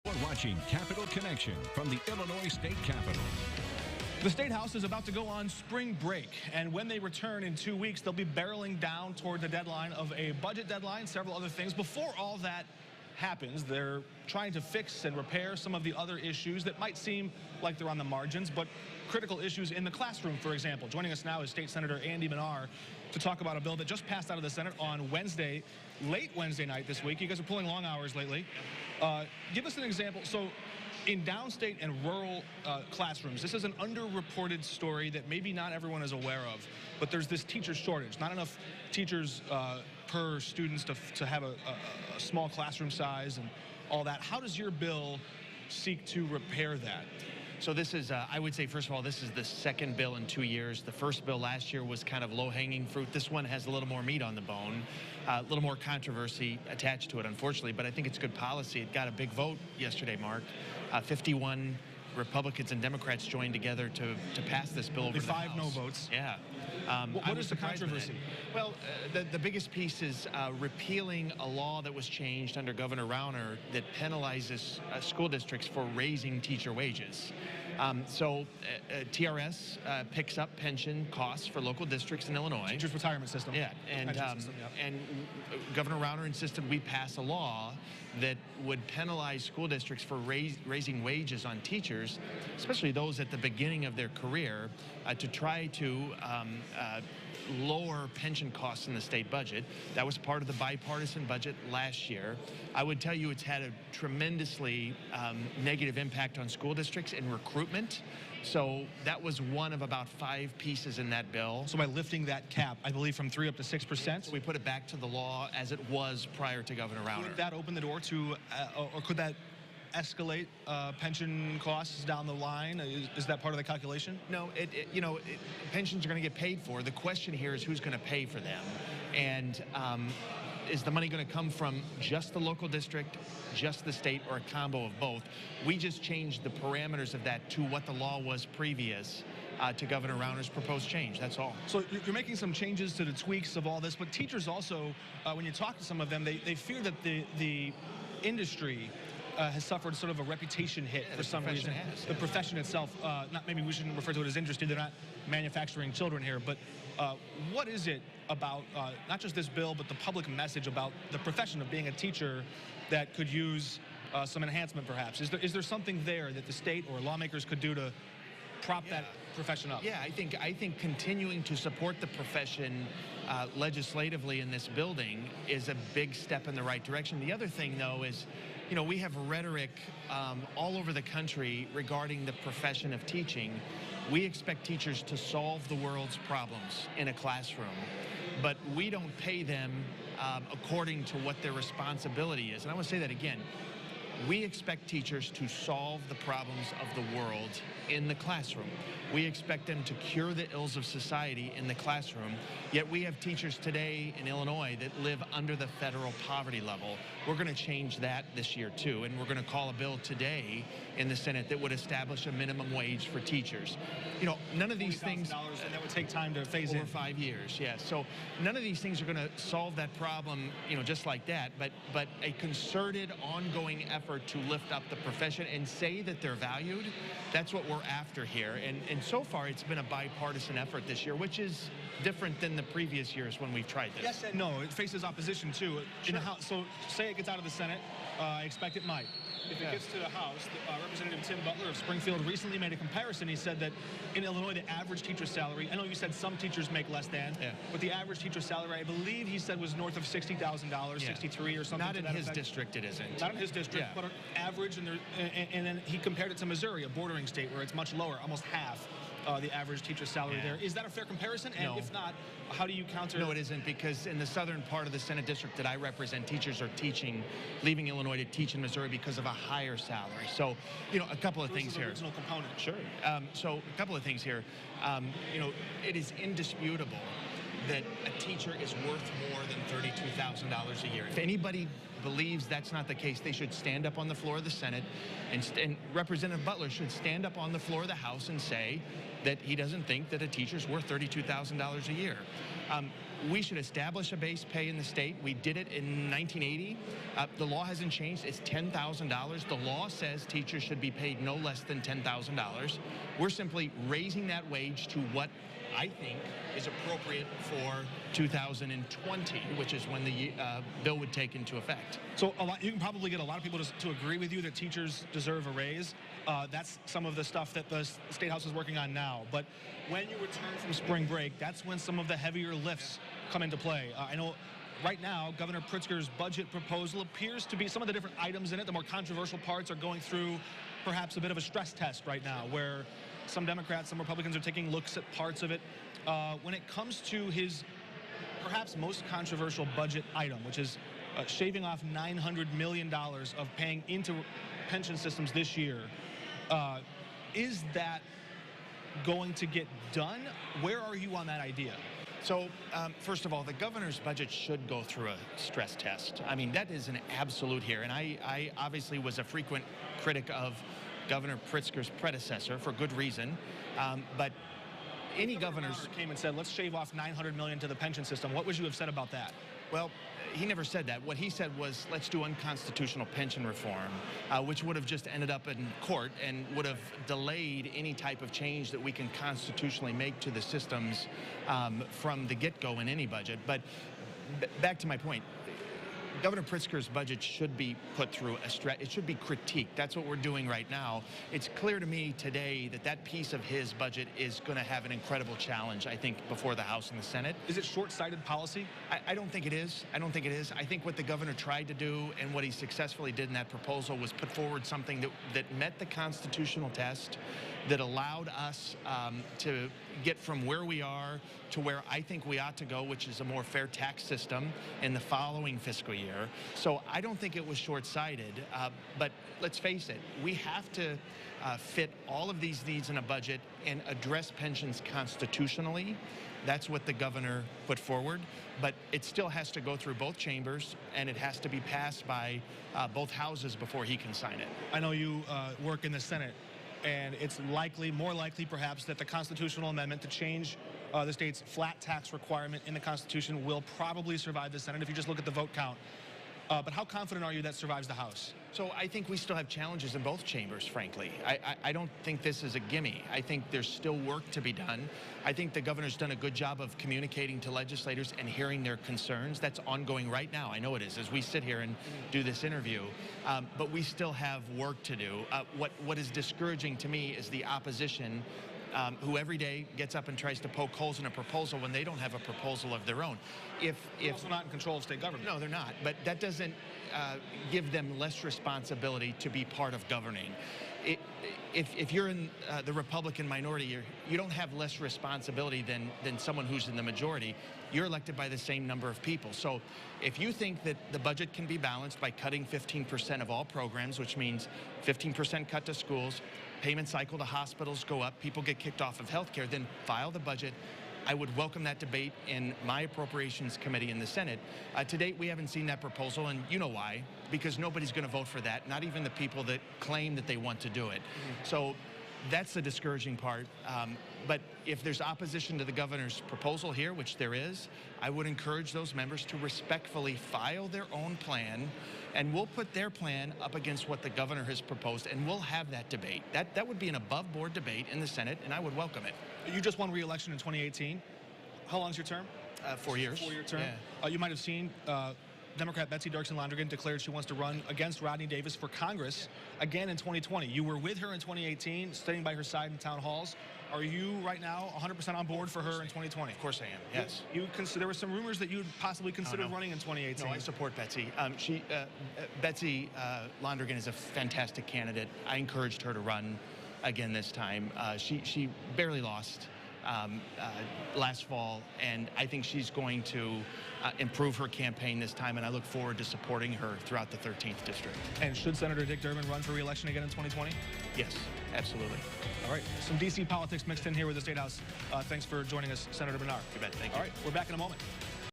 We're watching Capital Connection from the Illinois State Capitol. The State House is about to go on spring break, and when they return in 2 weeks, they'll be barreling down toward the deadline of a budget deadline, several other things. Before all that happens, they're trying to fix and repair some of the other issues that might seem like they're on the margins, but critical issues in the classroom, for example. Joining us now is State Senator Andy Manar to talk about a bill that just passed out of the Senate on Wednesday, late Wednesday night this week. You guys are pulling long hours lately. Give us an example. So in downstate and rural classrooms, this is an underreported story that maybe not everyone is aware of, but there's this teacher shortage. Not enough teachers per students to have a small classroom size and all that. How does your bill seek to repair that? So this is, I would say, first of all, this is the second bill in 2 years. The first bill last year was kind of low-hanging fruit. This one has a little more meat on the bone, a little more controversy attached to it, unfortunately, but I think it's good policy. It got a big vote yesterday, Mark. 51 Republicans and Democrats joined together to pass this bill over the House. 5 no votes. Yeah. What is the controversy? Well, the biggest piece is repealing a law that was changed under Governor Rauner that penalizes school districts for raising teacher wages. TRS picks up pension costs for local districts in Illinois. Teachers' retirement system. Yeah, and Governor Rauner insisted we pass a law that would penalize school districts for raising wages on teachers, especially those at the beginning of their career, to try to lower pension costs in the state budget. That was part of the bipartisan budget last year. I would tell you it's had a tremendously negative impact on school districts and recruitment. So that was one of about 5 pieces in that bill. So by lifting that cap, I believe from 3 up to 6%? So we put it back to the law as it was prior to Governor Rauner. Could that open the door to, or could that escalate pension costs down the line? Is that part of the calculation? No, pensions are going to get paid for. The question here is who's going to pay for them. And is the money going to come from just the local district, just the state, or a combo of both? We just changed the parameters of that to what the law was previous to Governor Rauner's proposed change. That's all. So you're making some changes to the tweaks of all this, but teachers also, when you talk to some of them, they fear that the industry has suffered sort of a reputation hit for some reason. The profession itself, not maybe we shouldn't refer to it as industry, they're not manufacturing children here, but what is it about not just this bill, but the public message about the profession of being a teacher that could use some enhancement perhaps? Is there something there that the state or lawmakers could do to prop that profession up? Yeah, I think continuing to support the profession legislatively in this building is a big step in the right direction. The other thing, though, is we have rhetoric all over the country regarding the profession of teaching. We expect teachers to solve the world's problems in a classroom, but we don't pay them according to what their responsibility is. And I want to say that again. We expect teachers to solve the problems of the world in the classroom. We expect them to cure the ills of society in the classroom, yet we have teachers today in Illinois that live under the federal poverty level. We're going to change that this year too, and we're going to call a bill today in the Senate that would establish a minimum wage for teachers. None of these things... And that would take time to phase in. Over 5 years, yeah. So none of these things are going to solve that problem, just like that, but a concerted, ongoing effort to lift up the profession and say that they're valued, that's what we're after here. And so far, it's been a bipartisan effort this year, which is different than the previous years when we've tried this. Yes and no. It faces opposition, too. Sure. In the House, so say it gets out of the Senate. I expect it might. If it gets to the House, Representative Tim Butler of Springfield recently made a comparison. He said that in Illinois, the average teacher salary, I know you said some teachers make less than, but the average teacher salary, I believe he said was north of $60,000, 63 or something. Not in his district, it isn't. Not in his district, but an average, and then he compared it to Missouri, a bordering state where it's much lower, almost half the average teacher salary there. Is that a fair comparison? And if not, how do you counter? No, it isn't, because in the southern part of the Senate district that I represent, teachers are leaving Illinois to teach in Missouri because of a higher salary. So, a couple of things here. Original component. Sure. So a couple of things here. It is indisputable that a teacher is worth more than $32,000 a year. If anybody believes that's not the case, they should stand up on the floor of the Senate, and Representative Butler should stand up on the floor of the House and say that he doesn't think that a teacher's worth $32,000 a year. We should establish a base pay in the state. We did it in 1980. The law hasn't changed. It's $10,000. The law says teachers should be paid no less than $10,000. We're simply raising that wage to what I think is appropriate for 2020, which is when the bill would take into effect. So you can probably get a lot of people to agree with you that teachers deserve a raise. That's some of the stuff that the State House is working on now. But when you return from spring break, that's when some of the heavier lifts come into play. I know right now, Governor Pritzker's budget proposal appears to be, some of the different items in it, the more controversial parts, are going through perhaps a bit of a stress test right now, where some Democrats, some Republicans are taking looks at parts of it. When it comes to his perhaps most controversial budget item, which is shaving off $900 million of paying into pension systems this year, is that going to get done? Where are you on that idea? So, first of all, the governor's budget should go through a stress test. I mean, that is an absolute here. And I obviously was a frequent critic of Governor Pritzker's predecessor for good reason. But any governors came and said, let's shave off $900 million to the pension system. What would you have said about that? Well, he never said that. What he said was, let's do unconstitutional pension reform, which would have just ended up in court and would have delayed any type of change that we can constitutionally make to the systems from the get-go in any budget. But back to my point, Governor Pritzker's budget should be put through it should be critiqued. That's what we're doing right now. It's clear to me today that that piece of his budget is going to have an incredible challenge, I think, before the House and the Senate. Is it short-sighted policy? I don't think it is. I don't think it is. I think what the governor tried to do and what he successfully did in that proposal was put forward something that met the constitutional test, that allowed us to get from where we are to where I think we ought to go, which is a more fair tax system in the following fiscal year. So I don't think it was short-sighted, but let's face it, we have to fit all of these needs in a budget and address pensions constitutionally. That's what the governor put forward, but it still has to go through both chambers, and it has to be passed by both houses before he can sign it. I know you work in the Senate, and it's likely, more likely perhaps, that the constitutional amendment to change the state's flat tax requirement in the Constitution will probably survive the Senate if you just look at the vote count. But how confident are you that survives the House? So I think we still have challenges in both chambers, frankly. I don't think this is a gimme. I think there's still work to be done. I think the governor's done a good job of communicating to legislators and hearing their concerns. That's ongoing right now. I know it is, as we sit here and do this interview. But we still have work to do. What is discouraging to me is the opposition who every day gets up and tries to poke holes in a proposal when they don't have a proposal of their own. They're also not in control of state government. No, they're not. But that doesn't give them less responsibility to be part of governing. If you're in the Republican minority, you don't have less responsibility than someone who's in the majority. You're elected by the same number of people. So if you think that the budget can be balanced by cutting 15% of all programs, which means 15% cut to schools, payment cycle to hospitals go up, people get kicked off of health care, then file the budget. I would welcome that debate in my Appropriations Committee in the Senate. To date, we haven't seen that proposal, and you know why. Because nobody's going to vote for that, not even the people that claim that they want to do it. So that's the discouraging part. But if there's opposition to the governor's proposal here, which there is, I would encourage those members to respectfully file their own plan, and we'll put their plan up against what the governor has proposed, and we'll have that debate. That would be an above-board debate in the Senate, and I would welcome it. You just won re-election in 2018. How long's your term? 4 years. 4-year term. Yeah. You might have seen Democrat Betsy Dirksen Londrigan declared she wants to run against Rodney Davis for Congress again in 2020. You were with her in 2018, sitting by her side in town halls. Are you right now 100% on board for her in 2020? Of course I am, yes. There were some rumors that you'd possibly consider running in 2018. No, I support Betsy. Betsy Londrigan is a fantastic candidate. I encouraged her to run again this time. She barely lost last fall, and I think she's going to improve her campaign this time, and I look forward to supporting her throughout the 13th district. And should Senator Dick Durbin run for re-election again in 2020? Yes, absolutely. All right, some D.C. politics mixed in here with the State House. Thanks for joining us, Senator Manar. You bet, thank you. All right, we're back in a moment.